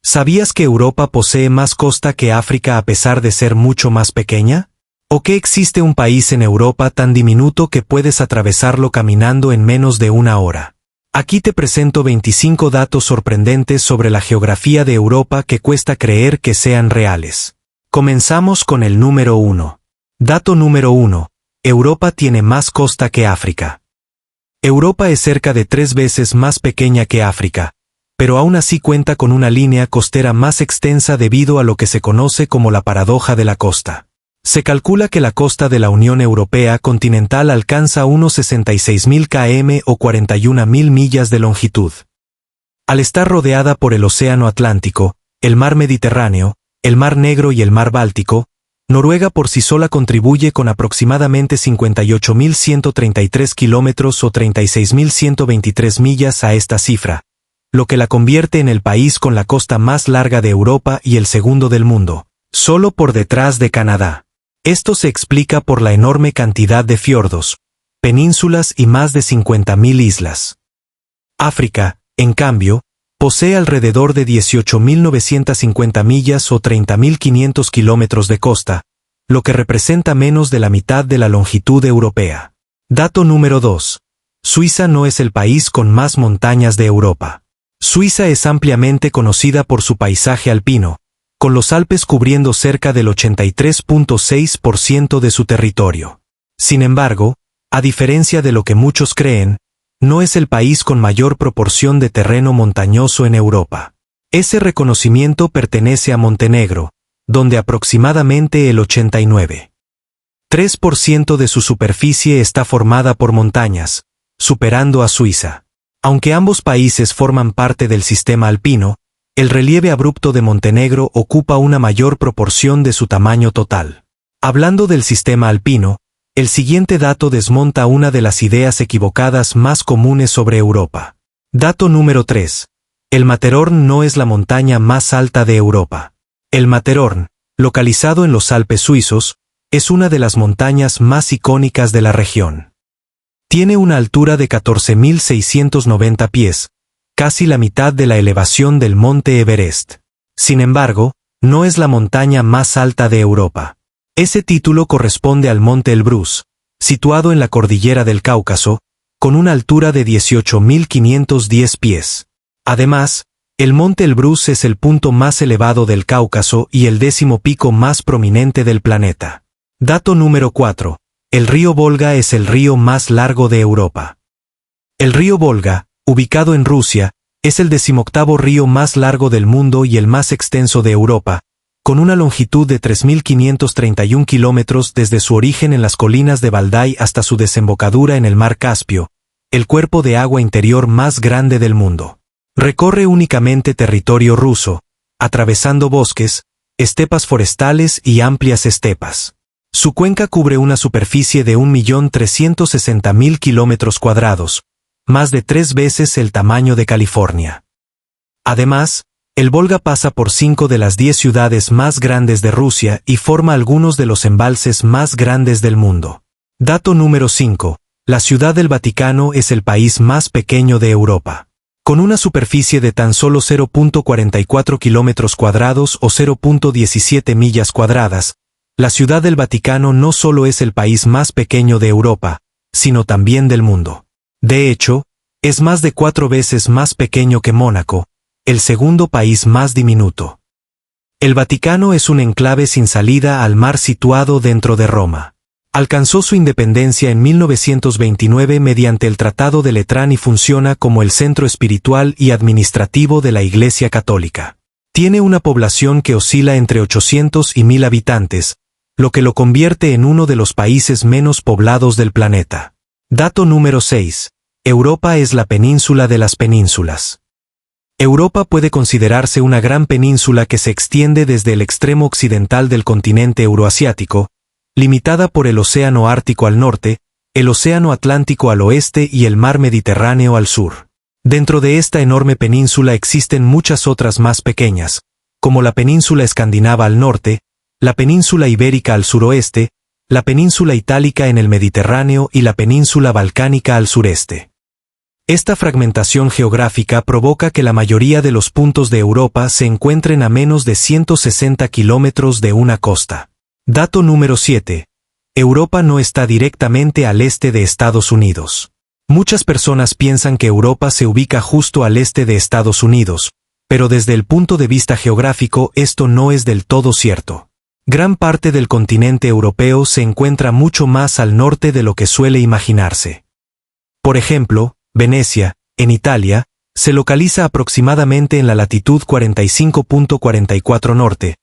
¿Sabías que Europa posee más costa que África a pesar de ser mucho más pequeña? ¿O que existe un país en Europa tan diminuto que puedes atravesarlo caminando en menos de una hora? Aquí te presento 25 datos sorprendentes sobre la geografía de Europa que cuesta creer que sean reales. Comenzamos con el número 1. Dato número 1. Europa tiene más costa que África. Europa es cerca de 3 veces más pequeña que África, pero aún así cuenta con una línea costera más extensa debido a lo que se conoce como la paradoja de la costa. Se calcula que la costa de la Unión Europea continental alcanza unos 66.000 km o 41.000 millas de longitud. Al estar rodeada por el Océano Atlántico, el Mar Mediterráneo, el Mar Negro y el Mar Báltico, Noruega por sí sola contribuye con aproximadamente 58.133 kilómetros o 36.123 millas a esta cifra, lo que la convierte en el país con la costa más larga de Europa y el segundo del mundo, solo por detrás de Canadá. Esto se explica por la enorme cantidad de fiordos, penínsulas y más de 50.000 islas. África, en cambio, posee alrededor de 18.950 millas o 30.500 kilómetros de costa, lo que representa menos de la mitad de la longitud europea. Dato número 2. Suiza no es el país con más montañas de Europa. Suiza es ampliamente conocida por su paisaje alpino, con los Alpes cubriendo cerca del 83.6% de su territorio. Sin embargo, a diferencia de lo que muchos creen, no es el país con mayor proporción de terreno montañoso en Europa. Ese reconocimiento pertenece a Montenegro, donde aproximadamente el 89.3% de su superficie está formada por montañas, superando a Suiza. Aunque ambos países forman parte del sistema alpino, el relieve abrupto de Montenegro ocupa una mayor proporción de su tamaño total. Hablando del sistema alpino, el siguiente dato desmonta una de las ideas equivocadas más comunes sobre Europa. Dato número 3. El Matterhorn no es la montaña más alta de Europa. El Matterhorn, localizado en los Alpes suizos, es una de las montañas más icónicas de la región. Tiene una altura de 14.690 pies, casi la mitad de la elevación del monte Everest. Sin embargo, no es la montaña más alta de Europa. Ese título corresponde al monte Elbrus, situado en la cordillera del Cáucaso, con una altura de 18.510 pies. Además, el monte Elbrus es el punto más elevado del Cáucaso y el 10º pico más prominente del planeta. Dato número 4. El río Volga es el río más largo de Europa. El río Volga, ubicado en Rusia, es el 18º río más largo del mundo y el más extenso de Europa, con una longitud de 3.531 kilómetros desde su origen en las colinas de Valdai hasta su desembocadura en el mar Caspio, el cuerpo de agua interior más grande del mundo. Recorre únicamente territorio ruso, atravesando bosques, estepas forestales y amplias estepas. Su cuenca cubre una superficie de 1.360.000 kilómetros cuadrados, más de 3 veces el tamaño de California. Además, el Volga pasa por 5 de las 10 ciudades más grandes de Rusia y forma algunos de los embalses más grandes del mundo. Dato número 5. La Ciudad del Vaticano es el país más pequeño de Europa. Con una superficie de tan solo 0.44 kilómetros cuadrados o 0.17 millas cuadradas, la Ciudad del Vaticano no solo es el país más pequeño de Europa, sino también del mundo. De hecho, es más de 4 veces más pequeño que Mónaco, el segundo país más diminuto. El Vaticano es un enclave sin salida al mar situado dentro de Roma. Alcanzó su independencia en 1929 mediante el Tratado de Letrán y funciona como el centro espiritual y administrativo de la Iglesia Católica. Tiene una población que oscila entre 800 y 1.000 habitantes, lo que lo convierte en uno de los países menos poblados del planeta. Dato número 6. Europa es la península de las penínsulas. Europa puede considerarse una gran península que se extiende desde el extremo occidental del continente euroasiático, limitada por el Océano Ártico al norte, el Océano Atlántico al oeste y el Mar Mediterráneo al sur. Dentro de esta enorme península existen muchas otras más pequeñas, como la península escandinava al norte, la península ibérica al suroeste, la península itálica en el Mediterráneo y la península balcánica al sureste. Esta fragmentación geográfica provoca que la mayoría de los puntos de Europa se encuentren a menos de 160 kilómetros de una costa. Dato número 7. Europa no está directamente al este de Estados Unidos. Muchas personas piensan que Europa se ubica justo al este de Estados Unidos, pero desde el punto de vista geográfico esto no es del todo cierto. Gran parte del continente europeo se encuentra mucho más al norte de lo que suele imaginarse. Por ejemplo, Venecia, en Italia, se localiza aproximadamente en la latitud 45.44 norte,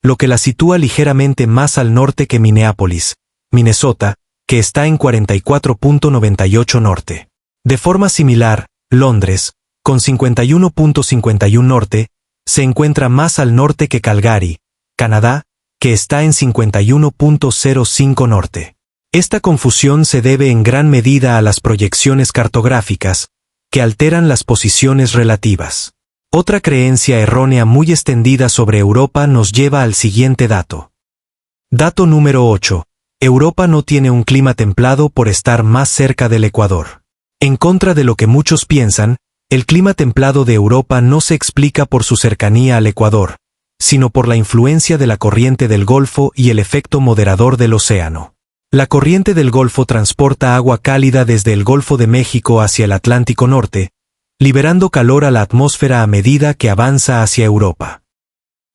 lo que la sitúa ligeramente más al norte que Minneapolis, Minnesota, que está en 44.98 norte. De forma similar, Londres, con 51.51 norte, se encuentra más al norte que Calgary, Canadá, que está en 51.05 norte. Esta confusión se debe en gran medida a las proyecciones cartográficas, que alteran las posiciones relativas. Otra creencia errónea muy extendida sobre Europa nos lleva al siguiente dato. Dato número 8. Europa no tiene un clima templado por estar más cerca del Ecuador. En contra de lo que muchos piensan, el clima templado de Europa no se explica por su cercanía al Ecuador, sino por la influencia de la corriente del Golfo y el efecto moderador del océano. La corriente del Golfo transporta agua cálida desde el Golfo de México hacia el Atlántico Norte, liberando calor a la atmósfera a medida que avanza hacia Europa.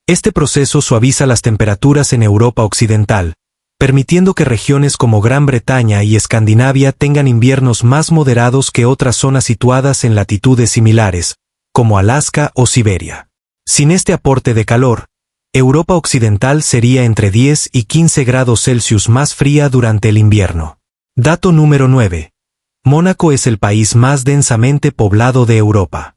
Este proceso suaviza las temperaturas en Europa Occidental, permitiendo que regiones como Gran Bretaña y Escandinavia tengan inviernos más moderados que otras zonas situadas en latitudes similares, como Alaska o Siberia. Sin este aporte de calor, Europa Occidental sería entre 10 y 15 grados Celsius más fría durante el invierno. Dato número 9. Mónaco es el país más densamente poblado de Europa.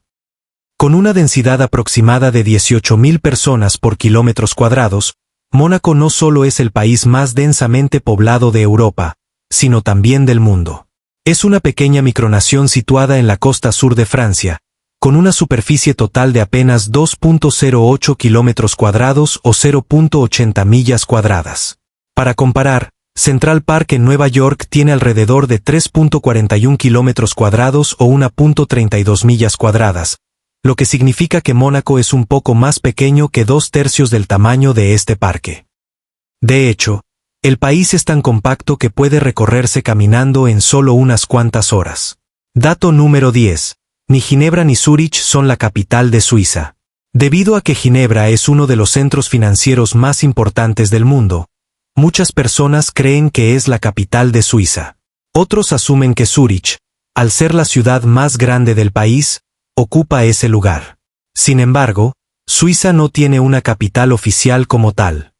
Con una densidad aproximada de 18.000 personas por kilómetros cuadrados, Mónaco no solo es el país más densamente poblado de Europa, sino también del mundo. Es una pequeña micronación situada en la costa sur de Francia, con una superficie total de apenas 2.08 kilómetros cuadrados o 0.80 millas cuadradas. Para comparar, Central Park en Nueva York tiene alrededor de 3.41 kilómetros cuadrados o 1.32 millas cuadradas, lo que significa que Mónaco es un poco más pequeño que 2/3 del tamaño de este parque. De hecho, el país es tan compacto que puede recorrerse caminando en solo unas cuantas horas. Dato número 10. Ni Ginebra ni Zúrich son la capital de Suiza. Debido a que Ginebra es uno de los centros financieros más importantes del mundo, muchas personas creen que es la capital de Suiza. Otros asumen que Zúrich, al ser la ciudad más grande del país, ocupa ese lugar. Sin embargo, Suiza no tiene una capital oficial como tal.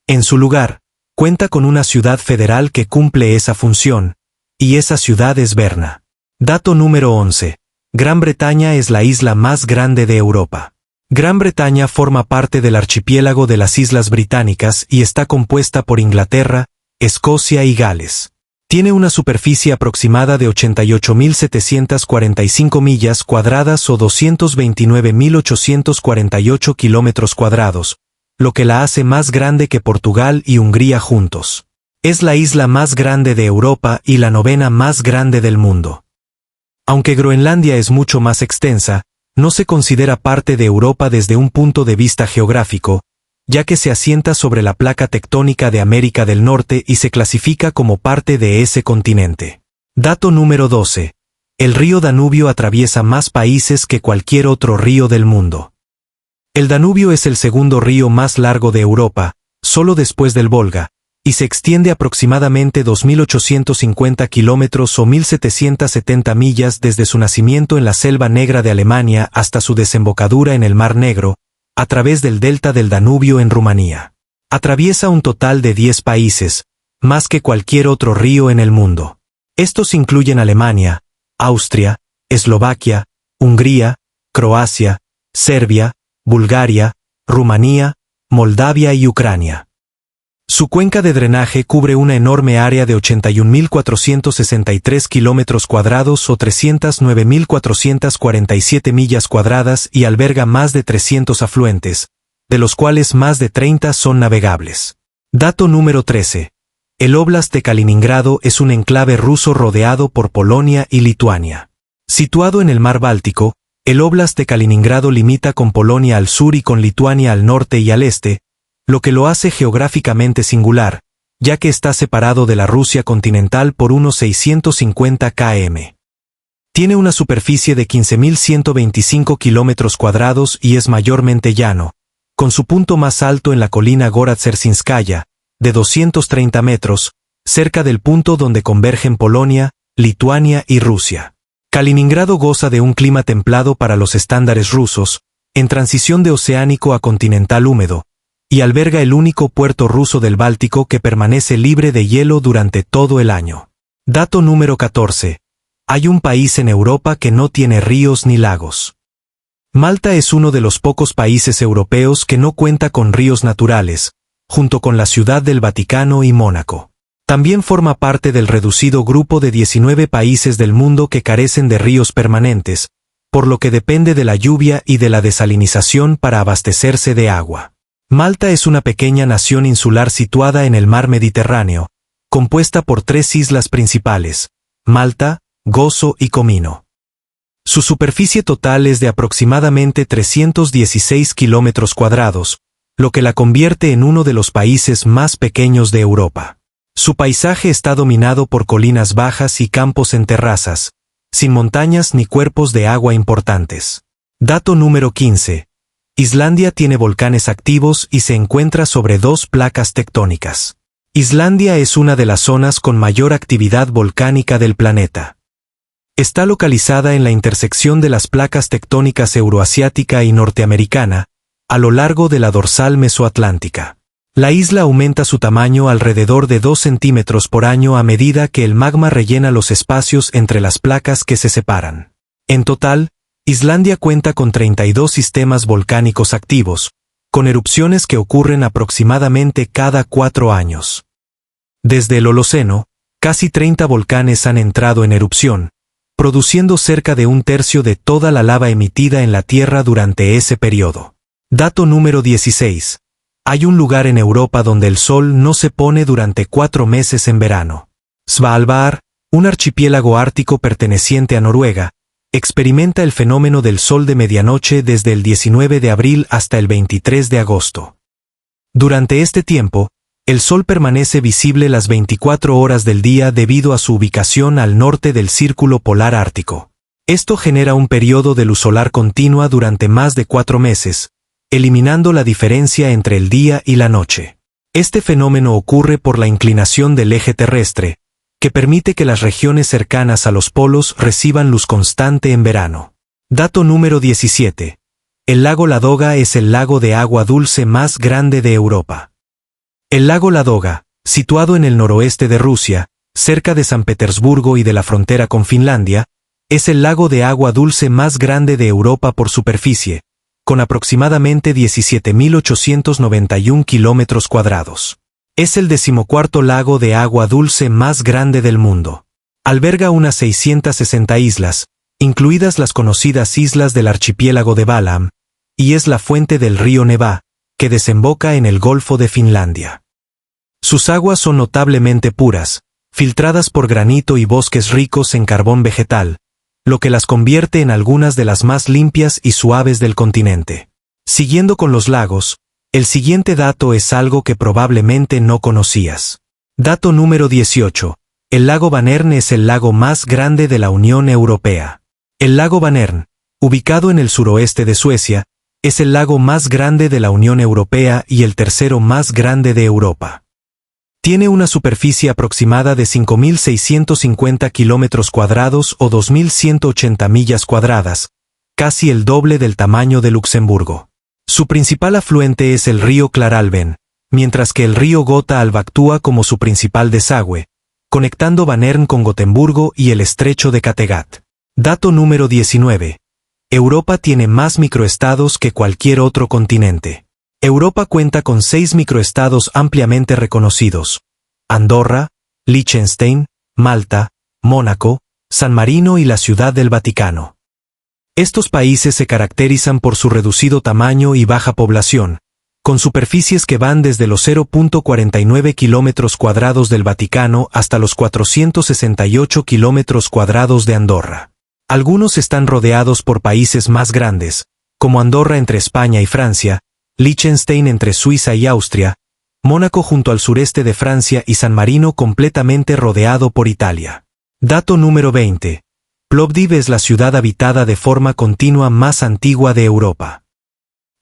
En su lugar, cuenta con una ciudad federal que cumple esa función, y esa ciudad es Berna. Dato número 11. Gran Bretaña es la isla más grande de Europa. Gran Bretaña forma parte del archipiélago de las Islas Británicas y está compuesta por Inglaterra, Escocia y Gales. Tiene una superficie aproximada de 88.745 millas cuadradas o 229.848 kilómetros cuadrados, lo que la hace más grande que Portugal y Hungría juntos. Es la isla más grande de Europa y la 9ª más grande del mundo. Aunque Groenlandia es mucho más extensa, no se considera parte de Europa desde un punto de vista geográfico, ya que se asienta sobre la placa tectónica de América del Norte y se clasifica como parte de ese continente. Dato número 12. El río Danubio atraviesa más países que cualquier otro río del mundo. El Danubio es el segundo río más largo de Europa, solo después del Volga, y se extiende aproximadamente 2.850 kilómetros o 1.770 millas desde su nacimiento en la Selva Negra de Alemania hasta su desembocadura en el Mar Negro, a través del delta del Danubio en Rumanía. Atraviesa un total de 10 países, más que cualquier otro río en el mundo. Estos incluyen Alemania, Austria, Eslovaquia, Hungría, Croacia, Serbia, Bulgaria, Rumanía, Moldavia y Ucrania. Su cuenca de drenaje cubre una enorme área de 81.463 kilómetros cuadrados o 309.447 millas cuadradas y alberga más de 300 afluentes, de los cuales más de 30 son navegables. Dato número 13. El Óblast de Kaliningrado es un enclave ruso rodeado por Polonia y Lituania. Situado en el mar Báltico, el óblast de Kaliningrado limita con Polonia al sur y con Lituania al norte y al este, lo que lo hace geográficamente singular, ya que está separado de la Rusia continental por unos 650 km. Tiene una superficie de 15.125 kilómetros cuadrados y es mayormente llano, con su punto más alto en la colina Gora-Dzerzhinskaya, de 230 metros, cerca del punto donde convergen Polonia, Lituania y Rusia. Kaliningrado goza de un clima templado para los estándares rusos, en transición de oceánico a continental húmedo, y alberga el único puerto ruso del Báltico que permanece libre de hielo durante todo el año. Dato número 14. Hay un país en Europa que no tiene ríos ni lagos. Malta es uno de los pocos países europeos que no cuenta con ríos naturales, junto con la Ciudad del Vaticano y Mónaco. También forma parte del reducido grupo de 19 países del mundo que carecen de ríos permanentes, por lo que depende de la lluvia y de la desalinización para abastecerse de agua. Malta es una pequeña nación insular situada en el mar Mediterráneo, compuesta por 3 islas principales: Malta, Gozo y Comino. Su superficie total es de aproximadamente 316 kilómetros cuadrados, lo que la convierte en uno de los países más pequeños de Europa. Su paisaje está dominado por colinas bajas y campos en terrazas, sin montañas ni cuerpos de agua importantes. Dato número 15. Islandia tiene volcanes activos y se encuentra sobre 2 placas tectónicas. Islandia es una de las zonas con mayor actividad volcánica del planeta. Está localizada en la intersección de las placas tectónicas euroasiática y norteamericana, a lo largo de la dorsal mesoatlántica. La isla aumenta su tamaño alrededor de 2 centímetros por año a medida que el magma rellena los espacios entre las placas que se separan. En total, Islandia cuenta con 32 sistemas volcánicos activos, con erupciones que ocurren aproximadamente cada 4 años. Desde el Holoceno, casi 30 volcanes han entrado en erupción, produciendo cerca de 1/3 de toda la lava emitida en la Tierra durante ese periodo. Dato número 16. Hay un lugar en Europa donde el sol no se pone durante 4 meses en verano. Svalbard, un archipiélago ártico perteneciente a Noruega, experimenta el fenómeno del sol de medianoche desde el 19 de abril hasta el 23 de agosto. Durante este tiempo, el sol permanece visible las 24 horas del día debido a su ubicación al norte del círculo polar ártico. Esto genera un periodo de luz solar continua durante más de 4 meses, eliminando la diferencia entre el día y la noche. Este fenómeno ocurre por la inclinación del eje terrestre, que permite que las regiones cercanas a los polos reciban luz constante en verano. Dato número 17. El lago Ladoga es el lago de agua dulce más grande de Europa. El lago Ladoga, situado en el noroeste de Rusia, cerca de San Petersburgo y de la frontera con Finlandia, es el lago de agua dulce más grande de Europa por superficie, con aproximadamente 17.891 kilómetros cuadrados. Es el 14º lago de agua dulce más grande del mundo. Alberga unas 660 islas, incluidas las conocidas islas del archipiélago de Balaam, y es la fuente del río Neva, que desemboca en el Golfo de Finlandia. Sus aguas son notablemente puras, filtradas por granito y bosques ricos en carbón vegetal, lo que las convierte en algunas de las más limpias y suaves del continente. Siguiendo con los lagos, el siguiente dato es algo que probablemente no conocías. Dato número 18. El lago Vänern es el lago más grande de la Unión Europea. El lago Vänern, ubicado en el suroeste de Suecia, es el lago más grande de la Unión Europea y el tercero más grande de Europa. Tiene una superficie aproximada de 5.650 kilómetros cuadrados o 2.180 millas cuadradas, casi el doble del tamaño de Luxemburgo. Su principal afluente es el río Klarälven, mientras que el río Gotha actúa como su principal desagüe, conectando Vänern con Gotemburgo y el estrecho de Kattegat. Dato número 19. Europa tiene más microestados que cualquier otro continente. Europa cuenta con 6 microestados ampliamente reconocidos: Andorra, Liechtenstein, Malta, Mónaco, San Marino y la Ciudad del Vaticano. Estos países se caracterizan por su reducido tamaño y baja población, con superficies que van desde los 0.49 kilómetros cuadrados del Vaticano hasta los 468 kilómetros cuadrados de Andorra. Algunos están rodeados por países más grandes, como Andorra entre España y Francia, Liechtenstein entre Suiza y Austria, Mónaco junto al sureste de Francia y San Marino completamente rodeado por Italia. Dato número 20. Plovdiv es la ciudad habitada de forma continua más antigua de Europa.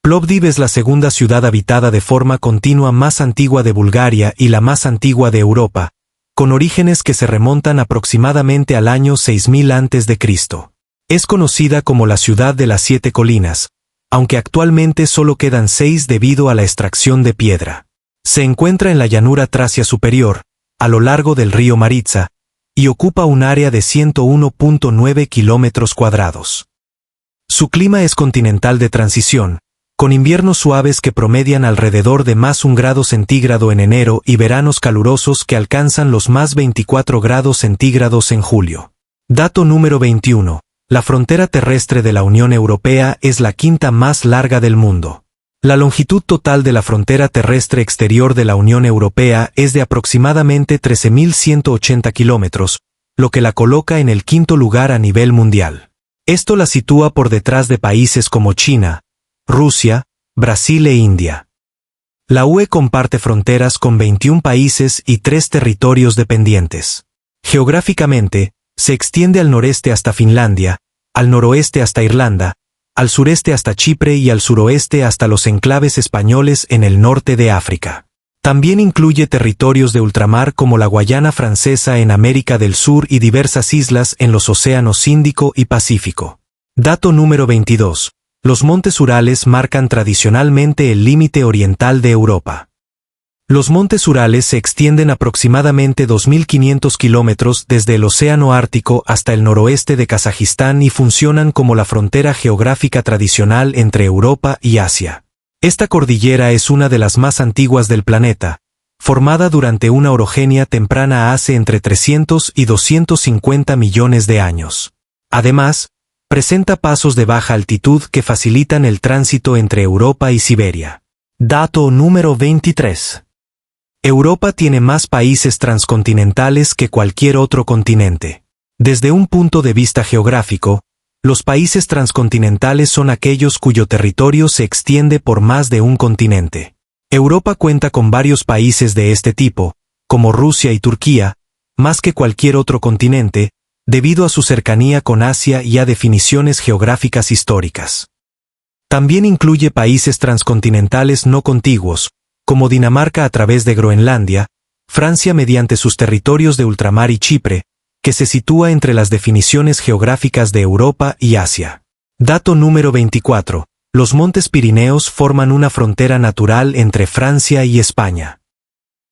Plovdiv es la segunda ciudad habitada de forma continua más antigua de Bulgaria y la más antigua de Europa, con orígenes que se remontan aproximadamente al año 6000 a.C. Es conocida como la ciudad de las 7 colinas, aunque actualmente solo quedan 6 debido a la extracción de piedra. Se encuentra en la llanura Tracia superior, a lo largo del río Maritsa, y ocupa un área de 101.9 kilómetros cuadrados. Su clima es continental de transición, con inviernos suaves que promedian alrededor de más 1 grado centígrado en enero y veranos calurosos que alcanzan los más 24 grados centígrados en julio. Dato número 21. La frontera terrestre de la Unión Europea es la quinta más larga del mundo. La longitud total de la frontera terrestre exterior de la Unión Europea es de aproximadamente 13.180 kilómetros, lo que la coloca en el quinto lugar a nivel mundial. Esto la sitúa por detrás de países como China, Rusia, Brasil e India. La UE comparte fronteras con 21 países y 3 territorios dependientes. Geográficamente, se extiende al noreste hasta Finlandia, al noroeste hasta Irlanda, al sureste hasta Chipre y al suroeste hasta los enclaves españoles en el norte de África. También incluye territorios de ultramar como la Guayana Francesa en América del Sur y diversas islas en los océanos Índico y Pacífico. Dato número 22. Los montes Urales marcan tradicionalmente el límite oriental de Europa. Los montes Urales se extienden aproximadamente 2.500 kilómetros desde el Océano Ártico hasta el noroeste de Kazajistán y funcionan como la frontera geográfica tradicional entre Europa y Asia. Esta cordillera es una de las más antiguas del planeta, formada durante una orogenia temprana hace entre 300 y 250 millones de años. Además, presenta pasos de baja altitud que facilitan el tránsito entre Europa y Siberia. Dato número 23. Europa tiene más países transcontinentales que cualquier otro continente. Desde un punto de vista geográfico, los países transcontinentales son aquellos cuyo territorio se extiende por más de un continente. Europa cuenta con varios países de este tipo, como Rusia y Turquía, más que cualquier otro continente, debido a su cercanía con Asia y a definiciones geográficas históricas. También incluye países transcontinentales no contiguos, como Dinamarca a través de Groenlandia, Francia mediante sus territorios de ultramar y Chipre, que se sitúa entre las definiciones geográficas de Europa y Asia. Dato número 24. Los Montes Pirineos forman una frontera natural entre Francia y España.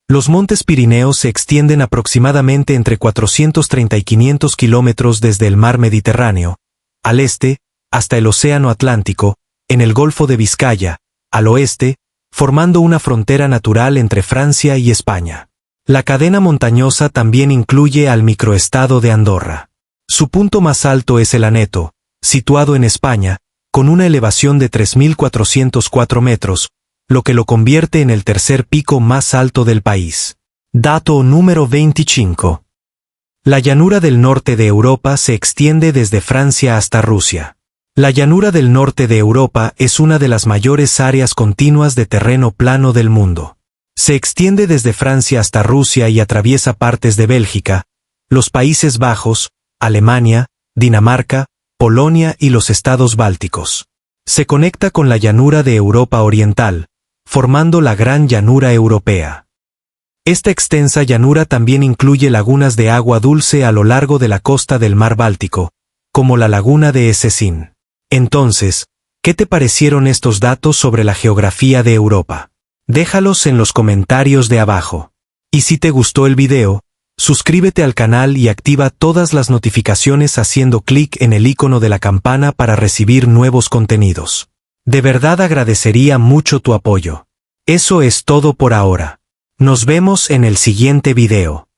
Los Montes Pirineos se extienden aproximadamente entre 430 y 500 kilómetros desde el mar Mediterráneo, al este, hasta el Océano Atlántico, en el Golfo de Vizcaya, al oeste, formando una frontera natural entre Francia y España. La cadena montañosa también incluye al microestado de Andorra. Su punto más alto es el Aneto, situado en España, con una elevación de 3.404 metros, lo que lo convierte en el tercer pico más alto del país. Dato número 25. La llanura del norte de Europa se extiende desde Francia hasta Rusia. La llanura del norte de Europa es una de las mayores áreas continuas de terreno plano del mundo. Se extiende desde Francia hasta Rusia y atraviesa partes de Bélgica, los Países Bajos, Alemania, Dinamarca, Polonia y los estados bálticos. Se conecta con la llanura de Europa Oriental, formando la Gran Llanura Europea. Esta extensa llanura también incluye lagunas de agua dulce a lo largo de la costa del mar Báltico, como la laguna de Esesín. Entonces, ¿qué te parecieron estos datos sobre la geografía de Europa? Déjalos en los comentarios de abajo. Y si te gustó el video, suscríbete al canal y activa todas las notificaciones haciendo clic en el icono de la campana para recibir nuevos contenidos. De verdad agradecería mucho tu apoyo. Eso es todo por ahora. Nos vemos en el siguiente video.